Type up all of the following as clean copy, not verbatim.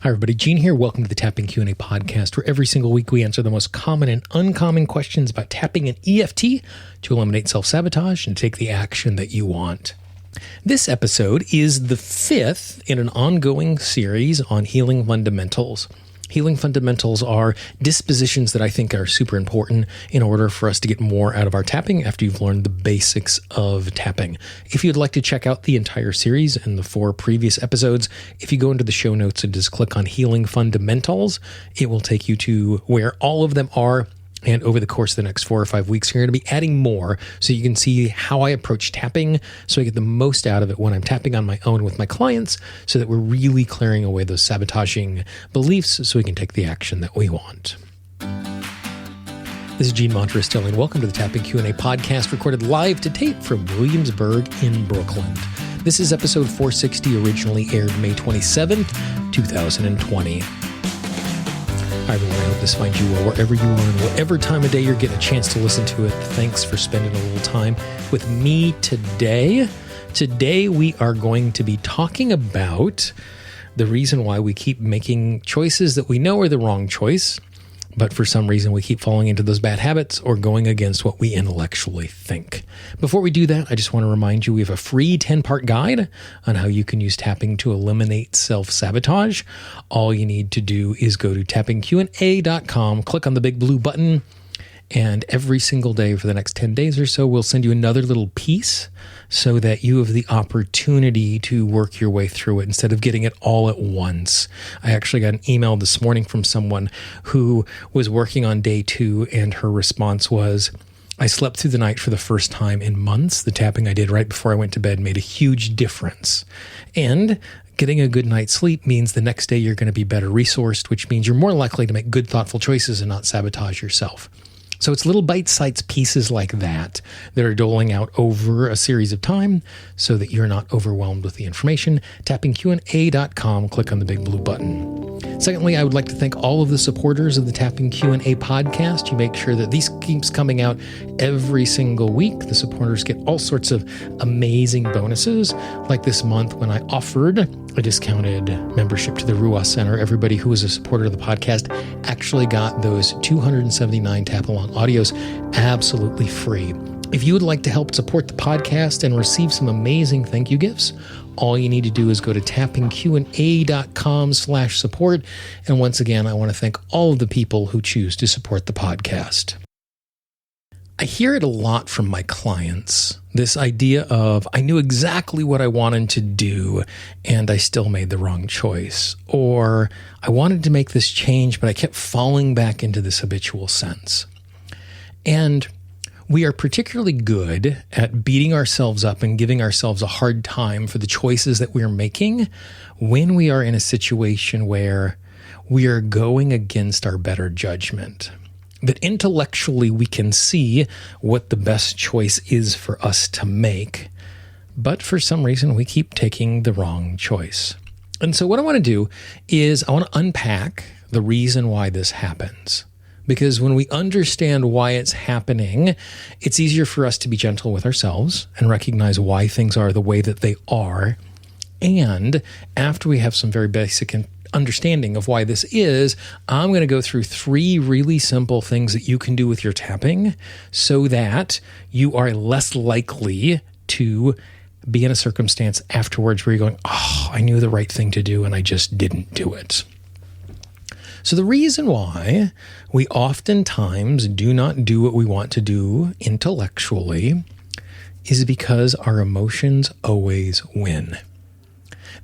Hi everybody, Gene here. Welcome to the Tapping Q&A podcast, where every single week we answer the most common and uncommon questions about tapping and EFT to eliminate self-sabotage and take the action that you want. This episode is the fifth in an ongoing series on healing fundamentals. Healing fundamentals are dispositions that I think are super important in order for us to get more out of our tapping after you've learned the basics of tapping. If you'd like to check out the entire series and the 4 previous episodes, if you go into the show notes and just click on Healing Fundamentals, it will take you to where all of them are. And over the course of the next 4 or 5 weeks, you're going to be adding more so you can see how I approach tapping so I get the most out of it when I'm tapping on my own with my clients so that we're really clearing away those sabotaging beliefs so we can take the action that we want. This is Gene Monteristelli, and welcome to the Tapping Q&A podcast recorded live to tape from Williamsburg in Brooklyn. This is episode 460, originally aired May 27th, 2020. Hi everyone, I hope this finds you well wherever you are and whatever time of day you're getting a chance to listen to it. Thanks for spending a little time with me today. Today we are going to be talking about the reason why we keep making choices that we know are the wrong choice, but for some reason we keep falling into those bad habits or going against what we intellectually think. Before we do that, I just want to remind you we have a free 10-part guide on how you can use tapping to eliminate self-sabotage. All you need to do is go to tappingqa.com, click on the big blue button, and every single day for the next 10 days or so, we'll send you another little piece so that you have the opportunity to work your way through it instead of getting it all at once. I actually got an email this morning from someone who was working on day 2, and her response was, I slept through the night for the first time in months. The tapping I did right before I went to bed made a huge difference. And getting a good night's sleep means the next day you're going to be better resourced, which means you're more likely to make good, thoughtful choices and not sabotage yourself. So it's little bite-sized pieces like that are doling out over a series of time so that you're not overwhelmed with the information. Tappingqa.com, click on the big blue button. Secondly, I would like to thank all of the supporters of the Tapping Q&A podcast. You make sure that these keeps coming out every single week. The supporters get all sorts of amazing bonuses, like this month when I offered a discounted membership to the Ruah Center. Everybody who was a supporter of the podcast actually got those 279 tap-along audios absolutely free. If you would like to help support the podcast and receive some amazing thank you gifts, all you need to do is go to tappingqa.com/support. And once again, I want to thank all of the people who choose to support the podcast. I hear it a lot from my clients, this idea of, I knew exactly what I wanted to do and I still made the wrong choice. Or I wanted to make this change, but I kept falling back into this habitual sense. And we are particularly good at beating ourselves up and giving ourselves a hard time for the choices that we are making when we are in a situation where we are going against our better judgment. That intellectually we can see what the best choice is for us to make, but for some reason we keep taking the wrong choice. And so what I want to do is I want to unpack the reason why this happens. Because when we understand why it's happening, it's easier for us to be gentle with ourselves and recognize why things are the way that they are. And after we have some very basic understanding of why this is, I'm going to go through 3 really simple things that you can do with your tapping so that you are less likely to be in a circumstance afterwards where you're going, oh, I knew the right thing to do and I just didn't do it. So the reason why we oftentimes do not do what we want to do intellectually is because our emotions always win.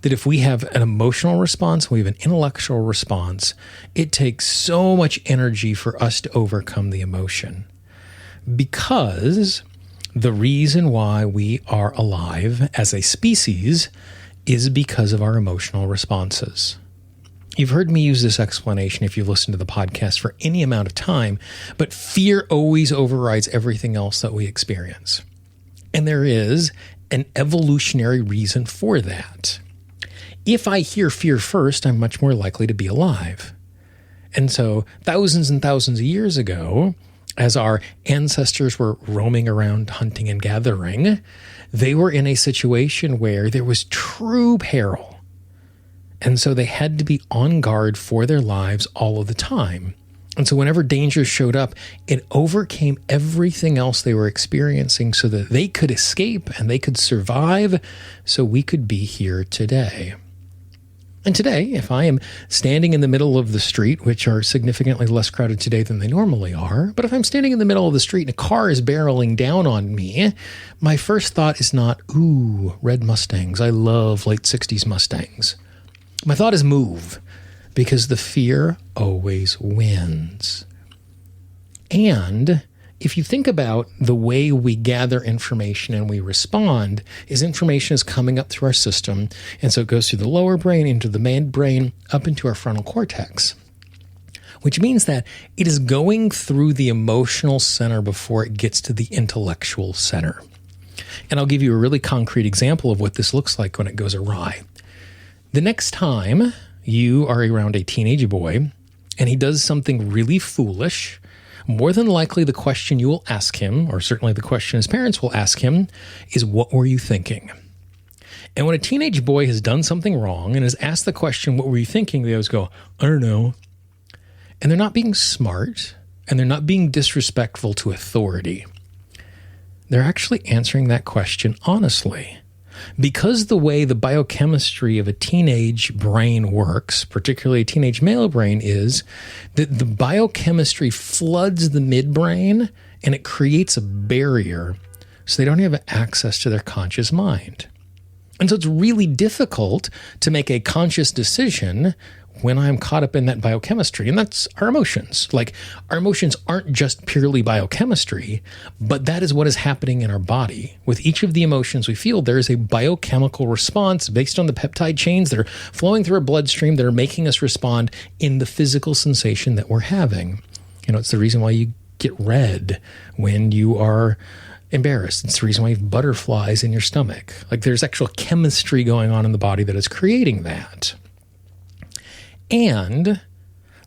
That if we have an emotional response, we have an intellectual response, it takes so much energy for us to overcome the emotion. Because the reason why we are alive as a species is because of our emotional responses. You've heard me use this explanation if you've listened to the podcast for any amount of time, but fear always overrides everything else that we experience. And there is an evolutionary reason for that. If I hear fear first, I'm much more likely to be alive. And so thousands and thousands of years ago, as our ancestors were roaming around hunting and gathering, they were in a situation where there was true peril. And so they had to be on guard for their lives all of the time. And so whenever danger showed up, it overcame everything else they were experiencing so that they could escape and they could survive so we could be here today. And today, if I am standing in the middle of the street, which are significantly less crowded today than they normally are, but if I'm standing in the middle of the street and a car is barreling down on me, my first thought is not, ooh, red Mustangs. I love late 60s Mustangs. My thought is move, because the fear always wins. And if you think about the way we gather information and we respond, is information is coming up through our system, and so it goes through the lower brain, into the midbrain, up into our frontal cortex, which means that it is going through the emotional center before it gets to the intellectual center. And I'll give you a really concrete example of what this looks like when it goes awry. The next time you are around a teenage boy and he does something really foolish, more than likely the question you will ask him, or certainly the question his parents will ask him, is, what were you thinking? And when a teenage boy has done something wrong and is asked the question, what were you thinking? They always go, I don't know. And they're not being smart, and they're not being disrespectful to authority. They're actually answering that question honestly. Because the way the biochemistry of a teenage brain works, particularly a teenage male brain, is that the biochemistry floods the midbrain and it creates a barrier so they don't have access to their conscious mind. And so it's really difficult to make a conscious decision when I'm caught up in that biochemistry. And that's our emotions. Like, our emotions aren't just purely biochemistry, but that is what is happening in our body. With each of the emotions we feel, there is a biochemical response based on the peptide chains that are flowing through our bloodstream that are making us respond in the physical sensation that we're having. You know, it's the reason why you get red when you are embarrassed. It's the reason why you have butterflies in your stomach. Like, there's actual chemistry going on in the body that is creating that. And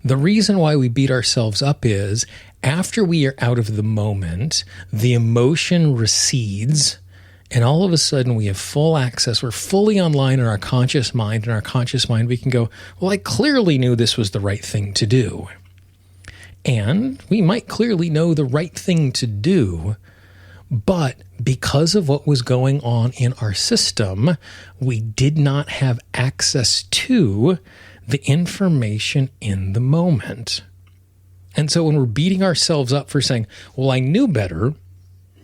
the reason why we beat ourselves up is after we are out of the moment, the emotion recedes, and all of a sudden we have full access. We're fully online in our conscious mind. In our conscious mind, we can go, well, I clearly knew this was the right thing to do. And we might clearly know the right thing to do, but because of what was going on in our system, we did not have access to the information in the moment. And so when we're beating ourselves up for saying, well, I knew better,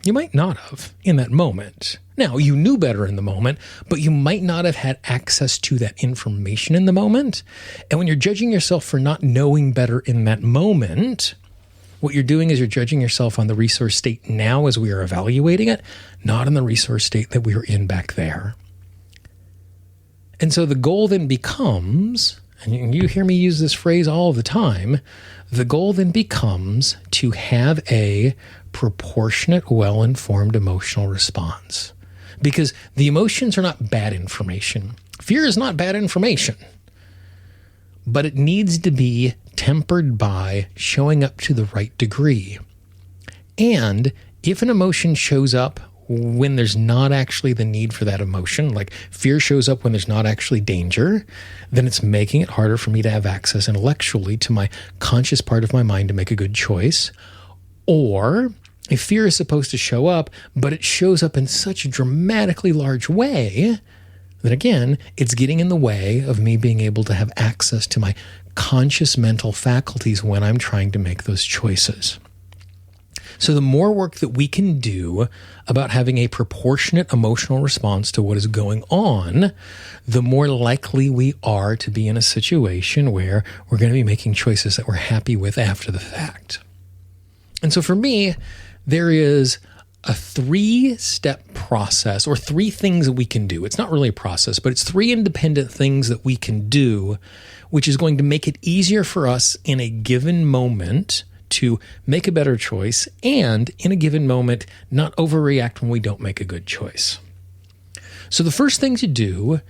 you might not have in that moment. Now, you knew better in the moment, but you might not have had access to that information in the moment. And when you're judging yourself for not knowing better in that moment, what you're doing is you're judging yourself on the resource state now as we are evaluating it, not on the resource state that we were in back there. And so the goal then becomes, and you hear me use this phrase all the time, the goal then becomes to have a proportionate, well-informed emotional response. Because the emotions are not bad information. Fear is not bad information. But it needs to be tempered by showing up to the right degree. And if an emotion shows up when there's not actually the need for that emotion, like fear shows up when there's not actually danger, then it's making it harder for me to have access intellectually to my conscious part of my mind to make a good choice. Or if fear is supposed to show up, but it shows up in such a dramatically large way, then again, it's getting in the way of me being able to have access to my conscious mental faculties when I'm trying to make those choices. So the more work that we can do about having a proportionate emotional response to what is going on, the more likely we are to be in a situation where we're going to be making choices that we're happy with after the fact. And so for me, there is a 3-step process, or 3 things that we can do. It's not really a process, but it's 3 independent things that we can do, which is going to make it easier for us in a given moment to make a better choice, and in a given moment, not overreact when we don't make a good choice. So the first thing to do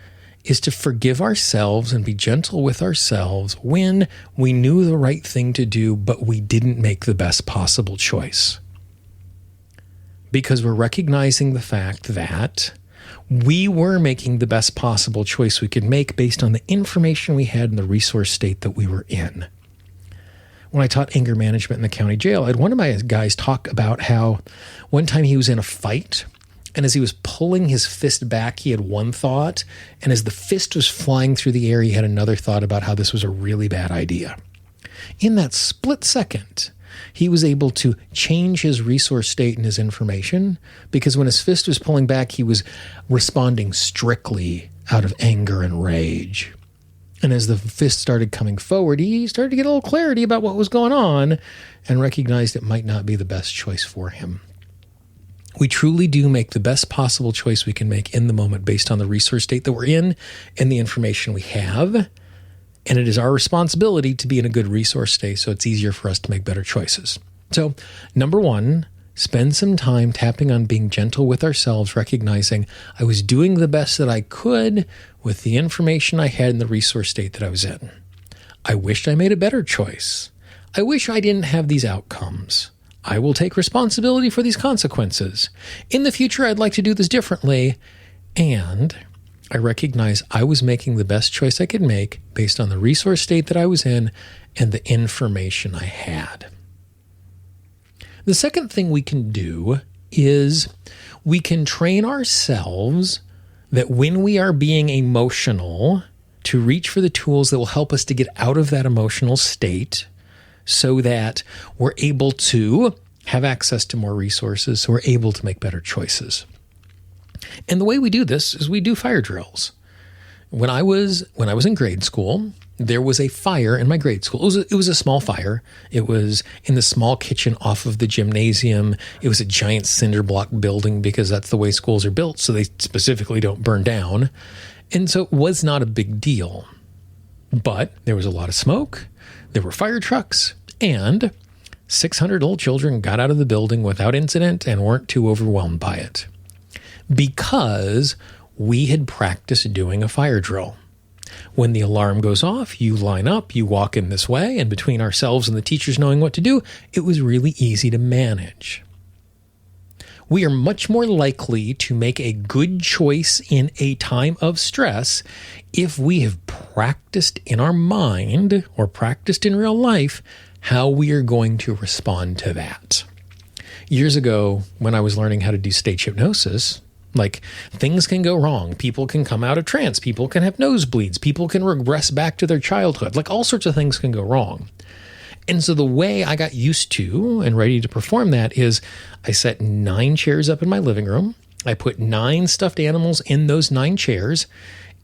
is to forgive ourselves and be gentle with ourselves when we knew the right thing to do, but we didn't make the best possible choice. Because we're recognizing the fact that We were making the best possible choice we could make based on the information we had and the resource state that we were in. When I taught anger management in the county jail, I had one of my guys talk about how one time he was in a fight, and as he was pulling his fist back, he had one thought, and as the fist was flying through the air, he had another thought about how this was a really bad idea. In that split second, he was able to change his resource state and his information, because when his fist was pulling back, he was responding strictly out of anger and rage. And as the fist started coming forward, he started to get a little clarity about what was going on and recognized it might not be the best choice for him. We truly do make the best possible choice we can make in the moment based on the resource state that we're in and the information we have. And it is our responsibility to be in a good resource state so it's easier for us to make better choices. So, number one, spend some time tapping on being gentle with ourselves, recognizing I was doing the best that I could with the information I had in the resource state that I was in. I wished I made a better choice. I wish I didn't have these outcomes. I will take responsibility for these consequences. In the future, I'd like to do this differently. And I recognize I was making the best choice I could make based on the resource state that I was in and the information I had. The second thing we can do is we can train ourselves that when we are being emotional, to reach for the tools that will help us to get out of that emotional state so that we're able to have access to more resources, so we're able to make better choices. And the way we do this is we do fire drills. When I was in grade school, there was a fire in my grade school. It was a small fire. It was in the small kitchen off of the gymnasium. It was a giant cinder block building because that's the way schools are built, so they specifically don't burn down. And so it was not a big deal. But there was a lot of smoke. There were fire trucks, and 600 little children got out of the building without incident and weren't too overwhelmed by it, because we had practiced doing a fire drill. When the alarm goes off, you line up, you walk in this way, and between ourselves and the teachers knowing what to do, it was really easy to manage. We are much more likely to make a good choice in a time of stress if we have practiced in our mind or practiced in real life how we are going to respond to that. Years ago, when I was learning how to do stage hypnosis, things can go wrong. People can come out of trance. People can have nosebleeds. People can regress back to their childhood. All sorts of things can go wrong. And so the way I got used to and ready to perform that is I set 9 chairs up in my living room. I put 9 stuffed animals in those 9 chairs.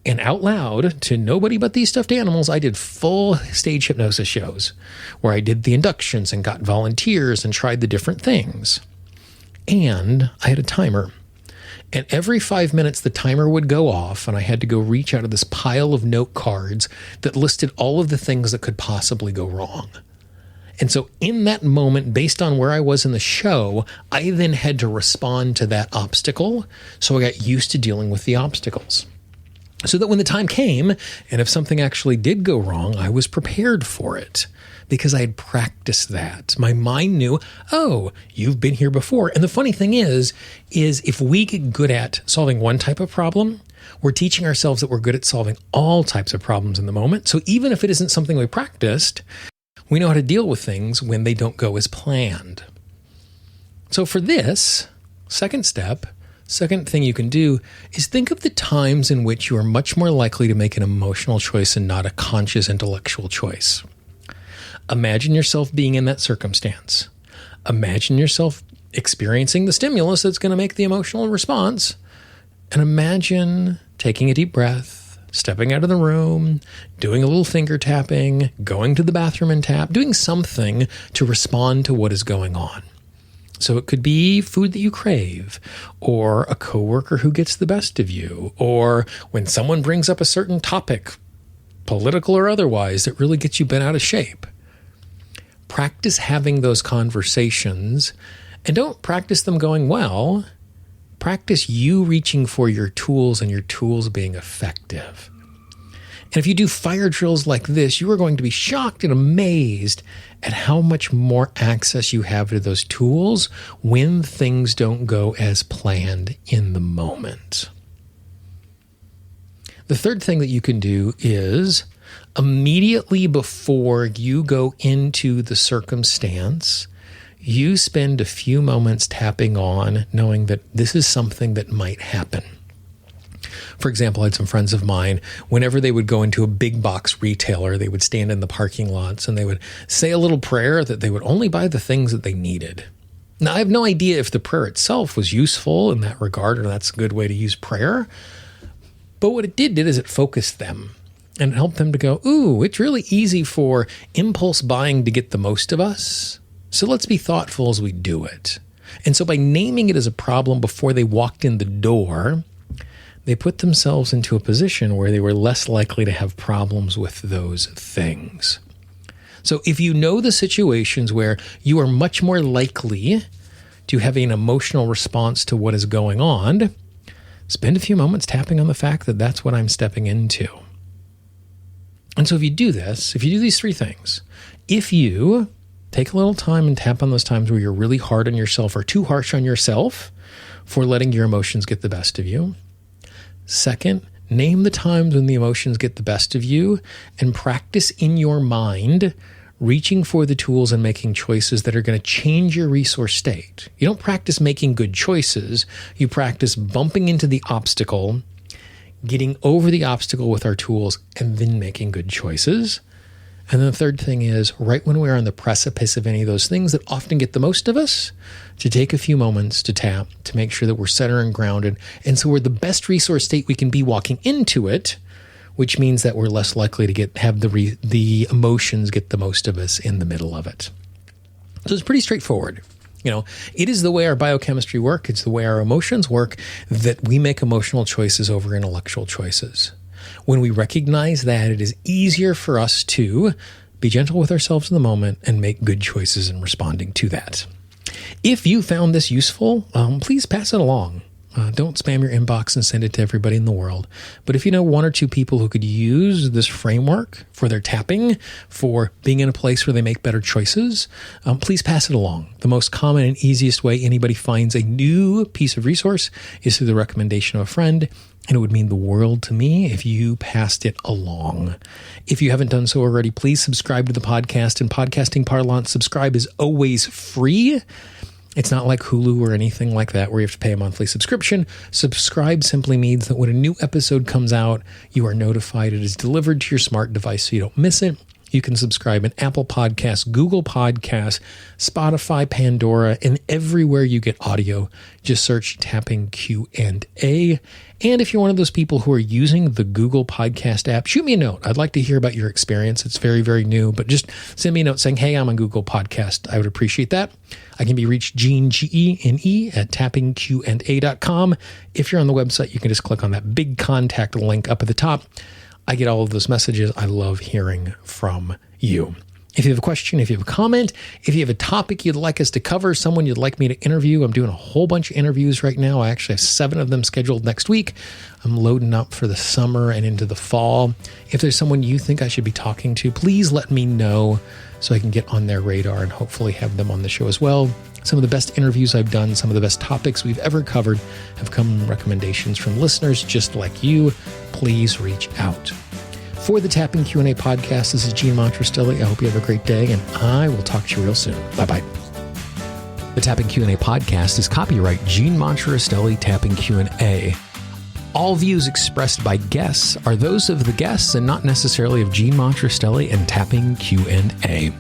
And out loud, to nobody but these stuffed animals, I did full stage hypnosis shows where I did the inductions and got volunteers and tried the different things. And I had a timer. And every 5 minutes, the timer would go off, and I had to go reach out of this pile of note cards that listed all of the things that could possibly go wrong. And so in that moment, based on where I was in the show, I then had to respond to that obstacle. So I got used to dealing with the obstacles, so that when the time came, and if something actually did go wrong, I was prepared for it because I had practiced that. My mind knew, oh, you've been here before. And the funny thing is if we get good at solving one type of problem, we're teaching ourselves that we're good at solving all types of problems in the moment. So even if it isn't something we practiced, we know how to deal with things when they don't go as planned. So for this second step, second thing you can do is think of the times in which you are much more likely to make an emotional choice and not a conscious intellectual choice. Imagine yourself being in that circumstance. Imagine yourself experiencing the stimulus that's going to make the emotional response. And imagine taking a deep breath, stepping out of the room, doing a little finger tapping, going to the bathroom and tap, doing something to respond to what is going on. So it could be food that you crave, or a coworker who gets the best of you, or when someone brings up a certain topic, political or otherwise, that really gets you bent out of shape. Practice having those conversations, and don't practice them going well. Practice you reaching for your tools and your tools being effective. And if you do fire drills like this, you are going to be shocked and amazed at how much more access you have to those tools when things don't go as planned in the moment. The third thing that you can do is immediately before you go into the circumstance, you spend a few moments tapping on, knowing that this is something that might happen. For example, I had some friends of mine, whenever they would go into a big box retailer, they would stand in the parking lots and they would say a little prayer that they would only buy the things that they needed. Now, I have no idea if the prayer itself was useful in that regard, or that's a good way to use prayer. But what it did is it focused them and it helped them to go, ooh, it's really easy for impulse buying to get the most of us. So let's be thoughtful as we do it. And so by naming it as a problem before they walked in the door, they put themselves into a position where they were less likely to have problems with those things. So if you know the situations where you are much more likely to have an emotional response to what is going on, spend a few moments tapping on the fact that that's what I'm stepping into. And so if you do this, if you do these three things, if you take a little time and tap on those times where you're really hard on yourself or too harsh on yourself for letting your emotions get the best of you. Second, name the times when the emotions get the best of you and practice in your mind reaching for the tools and making choices that are going to change your resource state. You don't practice making good choices. You practice bumping into the obstacle, getting over the obstacle with our tools, and then making good choices. And then the third thing is, right when we're on the precipice of any of those things that often get the most of us, to take a few moments to tap, to make sure that we're centered and grounded. And so we're the best resource state we can be walking into it, which means that we're less likely to have the emotions get the most of us in the middle of it. So it's pretty straightforward. It is the way our biochemistry works. It's the way our emotions work that we make emotional choices over intellectual choices. When we recognize that, it is easier for us to be gentle with ourselves in the moment and make good choices in responding to that. If you found this useful, please pass it along. Don't spam your inbox and send it to everybody in the world. But if you know one or two people who could use this framework for their tapping, for being in a place where they make better choices, please pass it along. The most common and easiest way anybody finds a new piece of resource is through the recommendation of a friend. And it would mean the world to me if you passed it along. If you haven't done so already, please subscribe to the podcast. In podcasting parlance, subscribe is always free. It's not like Hulu or anything like that where you have to pay a monthly subscription. Subscribe simply means that when a new episode comes out, you are notified it is delivered to your smart device so you don't miss it. You can subscribe in Apple Podcasts, Google Podcasts, Spotify, Pandora, and everywhere you get audio. Just search Tapping Q&A. And if you're one of those people who are using the Google Podcast app, shoot me a note. I'd like to hear about your experience. It's very, very new, but just send me a note saying, hey, I'm on Google Podcast. I would appreciate that. I can be reached Gene, Gene, at tappingqa.com. If you're on the website, you can just click on that big contact link up at the top. I get all of those messages. I love hearing from you. If you have a question, if you have a comment, if you have a topic you'd like us to cover, someone you'd like me to interview, I'm doing a whole bunch of interviews right now. I actually have 7 of them scheduled next week. I'm loading up for the summer and into the fall. If there's someone you think I should be talking to, please let me know so I can get on their radar and hopefully have them on the show as well. Some of the best interviews I've done, some of the best topics we've ever covered have come from recommendations from listeners just like you. Please reach out. For the Tapping Q&A podcast, this is Gene Montrestelli. I hope you have a great day, and I will talk to you real soon. Bye-bye. The Tapping Q&A podcast is copyright Gene Montrestelli Tapping Q&A. All views expressed by guests are those of the guests and not necessarily of Gene Montrestelli and Tapping Q&A.